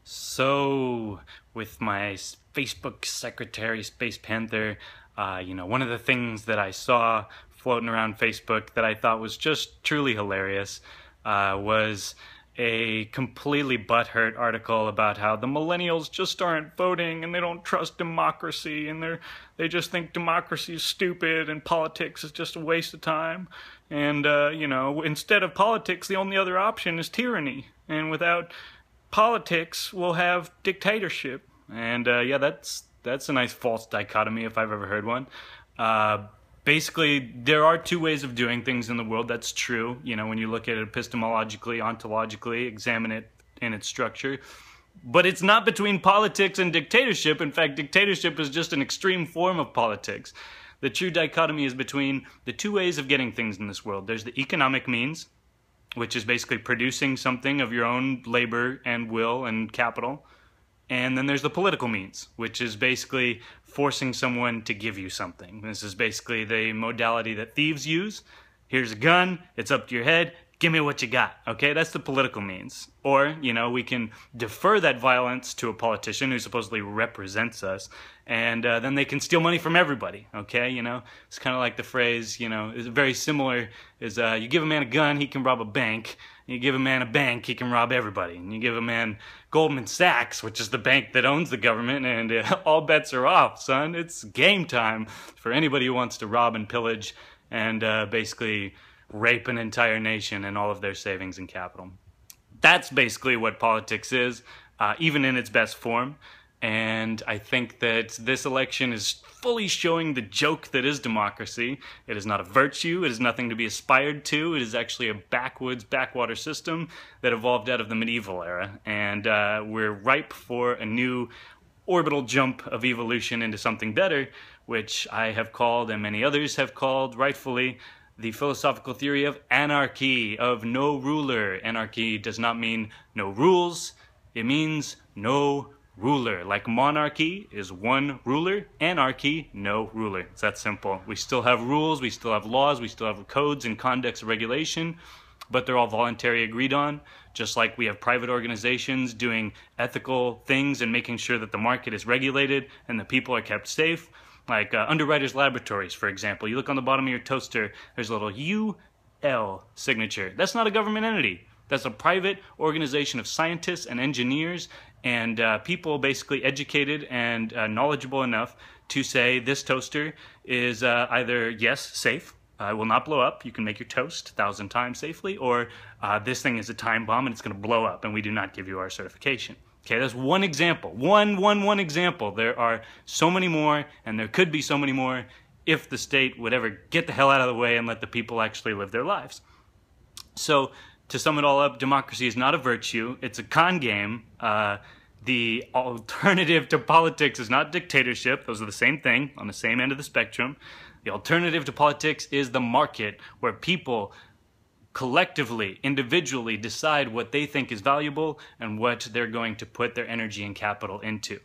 So, with my Facebook secretary, Space Panther, one of the things that I saw floating around Facebook that I thought was just truly hilarious was a completely butthurt article about how the millennials just aren't voting and they don't trust democracy and they just think democracy is stupid and politics is just a waste of time. And, instead of politics, the only other option is tyranny. And without politics, we'll have dictatorship. And that's a nice false dichotomy if I've ever heard one. Basically, there are two ways of doing things in the world. That's true. When you look at it epistemologically, ontologically, examine it in its structure. But it's not between politics and dictatorship. In fact, dictatorship is just an extreme form of politics. The true dichotomy is between the two ways of getting things in this world. There's the economic means, which is basically producing something of your own labor and will and capital. And then there's the political means, which is basically forcing someone to give you something. This is basically the modality that thieves use. Here's a gun, it's up to your head, give me what you got, okay? That's the political means. Or, we can defer that violence to a politician who supposedly represents us, and then they can steal money from everybody, okay? It's kind of like the phrase, is very similar, is you give a man a gun, he can rob a bank. You give a man a bank, he can rob everybody. And you give a man Goldman Sachs, which is the bank that owns the government, and all bets are off, son. It's game time for anybody who wants to rob and pillage and basically rape an entire nation and all of their savings and capital. That's basically what politics is, even in its best form. And I think that this election is fully showing the joke that is democracy. It is not a virtue. It is nothing to be aspired to. It is actually a backwater system that evolved out of the medieval era. And we're ripe for a new orbital jump of evolution into something better, which I have called, and many others have called, rightfully, the philosophical theory of anarchy, of no ruler. Anarchy does not mean no rules. It means no ruler. Like monarchy is one ruler, anarchy, no ruler. It's that simple. We still have rules, we still have laws, we still have codes and conducts of regulation, but they're all voluntary, agreed on, just like we have private organizations doing ethical things and making sure that the market is regulated and the people are kept safe. Like Underwriters Laboratories, for example. You look on the bottom of your toaster, there's a little UL signature. That's not a government entity. That's a private organization of scientists and engineers and people basically educated and knowledgeable enough to say this toaster is either, yes, safe, will not blow up, you can make your toast 1,000 times safely, or this thing is a time bomb and it's going to blow up and we do not give you our certification. Okay, that's one example. One example. There are so many more, and there could be so many more if the state would ever get the hell out of the way and let the people actually live their lives. So, to sum it all up, democracy is not a virtue. It's a con game. The alternative to politics is not dictatorship. Those are the same thing, on the same end of the spectrum. The alternative to politics is the market, where people collectively, individually decide what they think is valuable and what they're going to put their energy and capital into.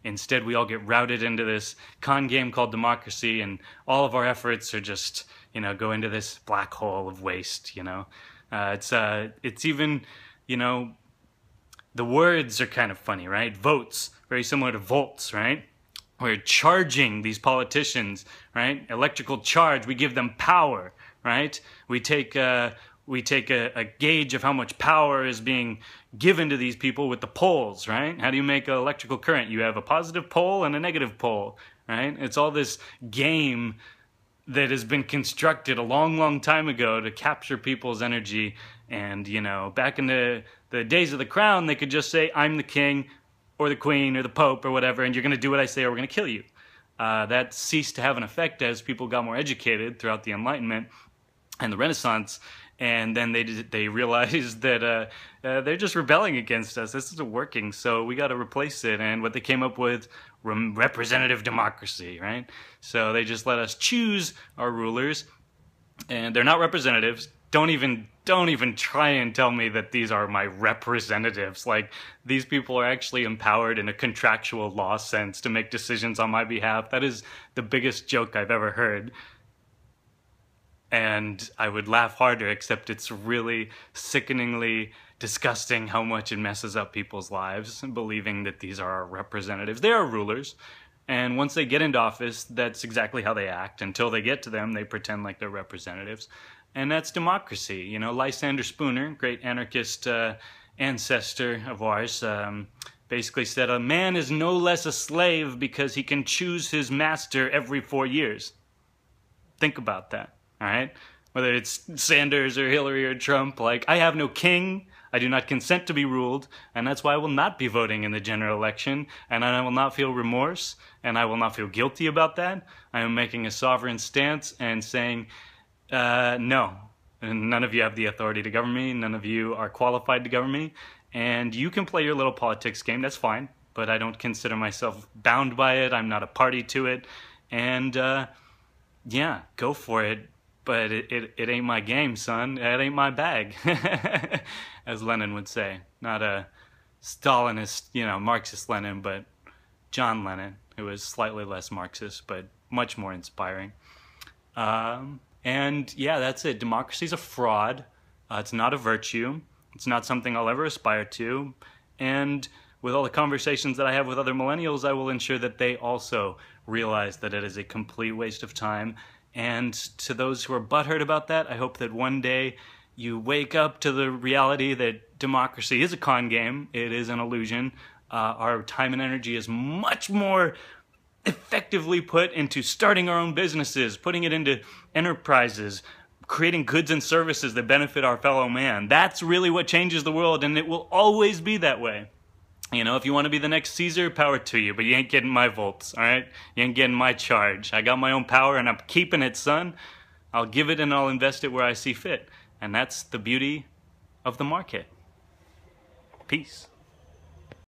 Instead, we all get routed into this con game called democracy, and all of our efforts are just, go into this black hole of waste, It's even, the words are kind of funny, right? Votes, very similar to volts, right? We're charging these politicians, right? Electrical charge, we give them power, right? We take a gauge of how much power is being given to these people with the poles, right? How do you make an electrical current? You have a positive pole and a negative pole, right? It's all this game that has been constructed a long time ago to capture people's energy. And, back in the days of the crown, they could just say, I'm the king or the queen or the pope or whatever, and you're going to do what I say or we're going to kill you. That ceased to have an effect as people got more educated throughout the Enlightenment and the Renaissance, and then they realized that they're just rebelling against us. This isn't working, so we got to replace it. And what they came up with, representative democracy, right? So they just let us choose our rulers, and they're not representatives. Don't even try and tell me that these are my representatives. Like, these people are actually empowered in a contractual law sense to make decisions on my behalf. That is the biggest joke I've ever heard. And I would laugh harder, except it's really sickeningly disgusting how much it messes up people's lives, believing that these are our representatives. They are rulers. And once they get into office, that's exactly how they act. Until they get to them, they pretend like they're representatives. And that's democracy. You know, Lysander Spooner, great anarchist ancestor of ours, basically said, a man is no less a slave because he can choose his master every 4 years. Think about that, all right? Whether it's Sanders or Hillary or Trump, like, I have no king, I do not consent to be ruled, and that's why I will not be voting in the general election, and I will not feel remorse, and I will not feel guilty about that. I am making a sovereign stance and saying, no, and none of you have the authority to govern me, none of you are qualified to govern me, and you can play your little politics game, that's fine, but I don't consider myself bound by it, I'm not a party to it, and yeah, go for it, but it ain't my game, son, it ain't my bag, as Lenin would say. Not a Stalinist, you know, Marxist Lenin, but John Lennon, who was slightly less Marxist, but much more inspiring. And yeah, that's it. Democracy's a fraud. It's not a virtue. It's not something I'll ever aspire to. And with all the conversations that I have with other millennials, I will ensure that they also realize that it is a complete waste of time. And to those who are butthurt about that, I hope that one day you wake up to the reality that democracy is a con game. It is an illusion. Our time and energy is much more effectively put into starting our own businesses, putting it into enterprises, creating goods and services that benefit our fellow man. That's really what changes the world, and it will always be that way. You know, if you want to be the next Caesar, power to you, but you ain't getting my votes, all right? You ain't getting my charge. I got my own power, and I'm keeping it, son. I'll give it and I'll invest it where I see fit. And that's the beauty of the market. Peace.